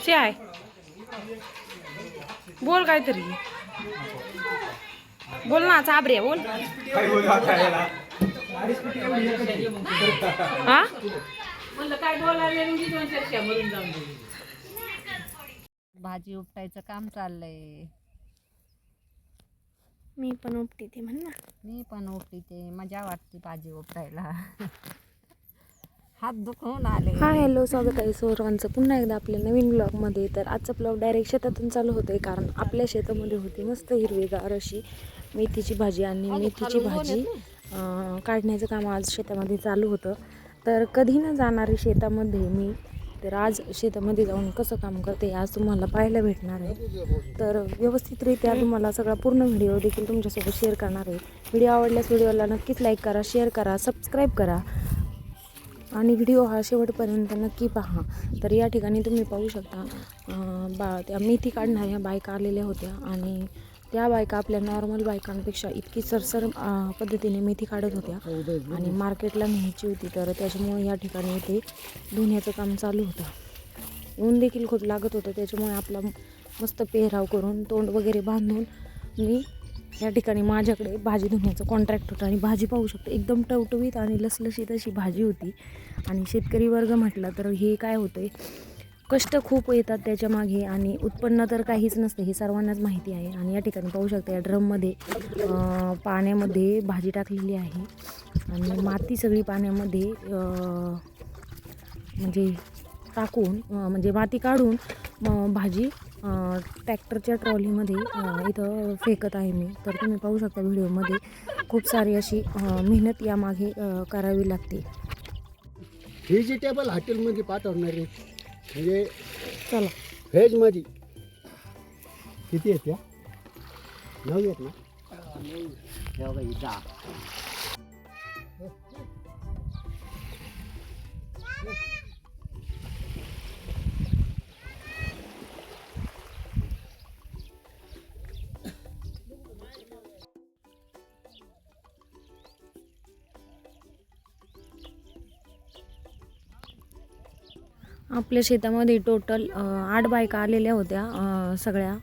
आहे बोल काहीतरी बोल ना चाबरे बोल हा म्हणलं काय बोलायला भाजी उपटायचं काम चाललंय. मी पण उपटी ते म्हण ना. मी पण उपटीते, मजा वाटते भाजी उपटायला. हात दुखून आले. हाय हॅलो, स्वागत आहे सर्वांचं पुन्हा एकदा आपल्या नवीन ब्लॉगमध्ये. तर आजचा ब्लॉग डायरेक्ट शेतातून चालू होतोय, कारण आपल्या शेतामध्ये होती मस्त हिरवीगार अशी मेथीची भाजी. आणि मेथीची भाजी काढण्याचं काम आज शेतामध्ये चालू होतं. तर कधी न जाणारी शेतामध्ये मी, तर आज शेतामध्ये जाऊन कसं काम करते आज तुम्हाला पाहायला भेटणार आहे. तर व्यवस्थितरित्या तुम्हाला सगळा पूर्ण व्हिडिओ देखील तुमच्यासोबत शेअर करणार आहे. व्हिडिओ आवडल्यास व्हिडिओला नक्कीच लाईक करा, शेअर करा, सबस्क्राईब करा आणि व्हिडिओ हा शेवटपर्यंत नक्की पहा. तर या ठिकाणी तुम्ही पाहू शकता त्या मेथी काढणाऱ्या बायका आलेल्या होत्या. आणि त्या बायका आपल्या नॉर्मल बायकांपेक्षा इतकी सरसर पद्धतीने मेथी काढत होत्या आणि मार्केटला न्यायची होती. तर त्याच्यामुळे या ठिकाणी ते धुण्याचं काम चालू होतं. ऊन देखील खूप लागत होतं, त्याच्यामुळे आपला मस्त पेहराव करून तोंड वगैरे बांधून मी या ठिकाणी माझ्याकडे भाजी धुण्याचं कॉन्ट्रॅक्ट होतं. आणि भाजी पाहू शकतो एकदम टवटवीत आणि लसलशीत अशी भाजी होती. आणि शेतकरी वर्ग म्हटलं तर हे काय होतं आहे, कष्ट खूप येतात त्याच्या मागे आणि उत्पन्न तर काहीच नसतं हे सर्वांनाच माहिती आहे. आणि या ठिकाणी पाहू शकता या ड्रममध्ये पाण्यामध्ये भाजी टाकलेली आहे आणि माती सगळी पाण्यामध्ये म्हणजे टाकून म्हणजे माती काढून भाजी ट्रॅक्टरच्या ट्रॉलीमध्ये इथं फेकत आहे मी. तर तुम्ही पाहू शकता व्हिडिओमध्ये खूप सारी अशी मेहनत यामागे करावी लागते. व्हेजिटेबल हॉटेलमध्ये पाठवणार आहे म्हणजे चला व्हेजमध्ये किती आहेत या 9 आहेत ना. आपल्या शेतामध्ये टोटल 8 बायका आलेल्या होत्या सगळ्या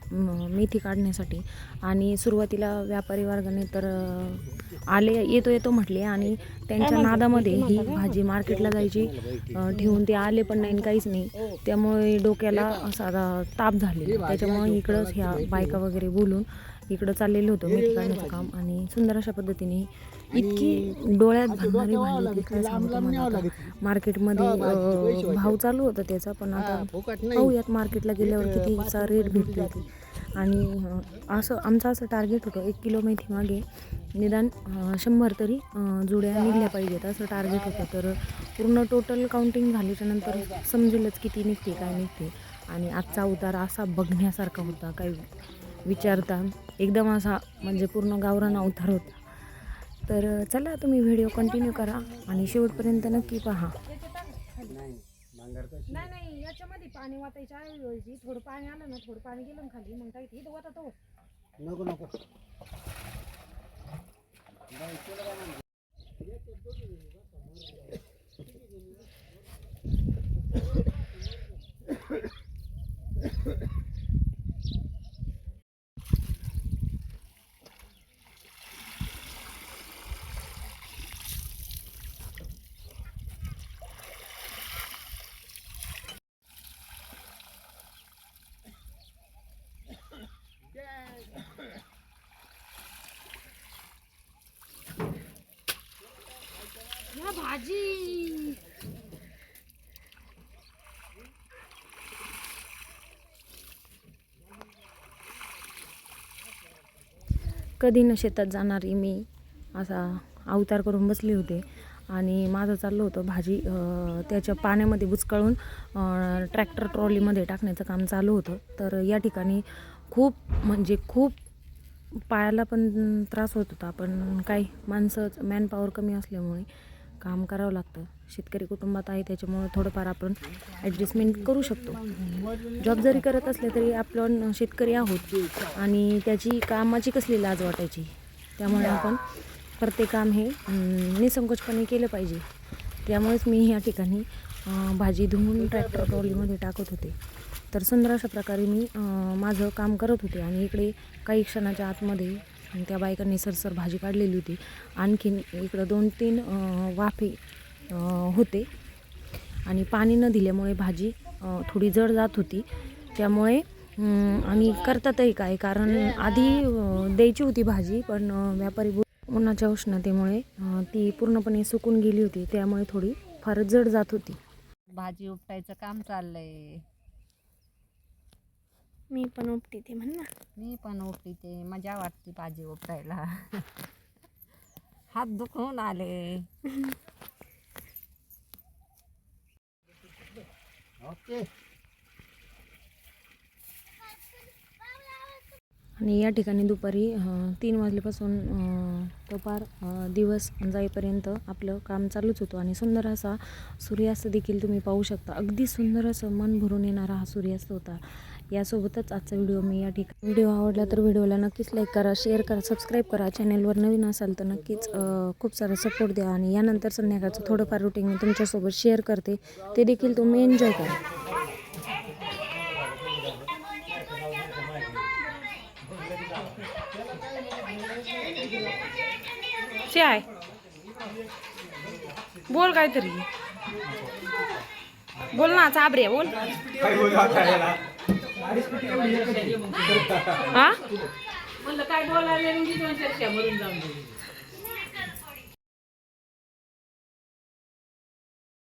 मेथी काढण्यासाठी. आणि सुरुवातीला व्यापारी वर्गाने तर येतो म्हटले आणि त्यांच्या नादामध्ये ही भाजी मार्केटला जायची ठेवून ते आले पण नाही, काहीच नाही. त्यामुळे डोक्याला असा ताप झाले. त्याच्यामुळे इकडंच ह्या बायका वगैरे बोलून इकडं चाललेलं होतं मेथी काढण्याचं काम. आणि सुंदर अशा पद्धतीने इतकी डोळ्यात घालणारी भाजी काय सांगतो मला. आता मार्केटमध्ये भाव चालू होता त्याचा, पण आता पाहूयात मार्केटला गेल्यावर कितीचा रेट भेटतो ते. आणि आमचं असं टार्गेट होतं 1 किलो मेथी मागे निदान 100 तरी जुड्या निघल्या पाहिजेत असं टार्गेट होतं. तर पूर्ण टोटल काउंटिंग झाल्याच्यानंतर समजेलच किती निघते काय निघते. आणि आजचा उतार असा बघण्यासारखा होता, काही विचारता एकदम असा म्हणजे पूर्ण गावरान अवतार होता. तर चला तुम्ही व्हिडिओ कंटिन्यू करा आणि शेवटपर्यंत नक्की पहा. नाही याच्यामध्ये पाणी वाटायच्या ऐवजी थोडं पाणी आलं ना, थोडं पाणी गेलं खाली, मग काय इथं वाटत हो नको नको. या भाजी कधी न शेतात जाणारी मी असा अवतार करून बसले होते. आणि माझं चाललं होतं भाजी त्याच्या पाण्यामध्ये बुचकळून ट्रॅक्टर ट्रॉलीमध्ये टाकण्याचं काम चालू होतं. तर या ठिकाणी खूप म्हणजे खूप पायाला पण त्रास होत होता, पण काही माणसं मॅनपॉवर कमी असल्यामुळे काम करावं लागतं. शेतकरी कुटुंबात आहे त्याच्यामुळं थोडंफार आपण ॲडजस्टमेंट करू शकतो. जॉब जरी करत असले तरी आपण शेतकरी आहोत आणि त्याची कामाची कसली लाज वाटायची. त्यामुळे आपण प्रत्येक काम हे निसंकोचपणे केलं पाहिजे. त्यामुळेच मी ह्या ठिकाणी भाजी धुवून ट्रॅक्टर ट्रॉलीमध्ये टाकत होते. तर सुंदर अशा प्रकारे मी माझं काम करत होते आणि इकडे काही क्षणाच्या आतमध्ये त्या बायकांनी सरसर भाजी काढलेली होती. आणखीन इकडं 2-3 वाफे होते आणि पाणी न दिल्यामुळे भाजी थोडी जड जात होती. त्यामुळे आणि करतातही काय, कारण आधी द्यायची होती भाजी, पण व्यापारी उन्हाच्या उष्णतेमुळे ती पूर्णपणे सुकून गेली होती. त्यामुळे थोडी फार जड जात होती. भाजी उपटायचं काम चाललंय. मी पण उपटीते म्हण ना. मी पण उपटीते, मजा वाटते भाजी उपटायला. हात दुखून आले. ओके. आणि या ठिकाणी दुपारी 3 वाजल्यापासून दुपार दिवस जाईपर्यंत आपलं काम चालूच होतं आणि सुंदर असा सूर्यास्त देखील तुम्ही पाहू शकता. अगदी सुंदर असं मन भरून येणारा हा सूर्यास्त होता. यासोबतच आजचा व्हिडिओ मी या ठिकाणी व्हिडिओ आवडला तर व्हिडिओला नक्कीच लाईक करा, शेअर करा, सबस्क्राईब करा. चॅनलवर नवीन असाल तर नक्कीच खूप सारा सपोर्ट द्या. आणि यानंतर संध्याकाळचं थोडंफार रुटीन मी तुमच्यासोबत शेअर करते, ते देखील तुम्ही एन्जॉय करा. आहे बोल काहीतरी बोल ना, चाबरे बोल. हा म्हणलं काय बोलायला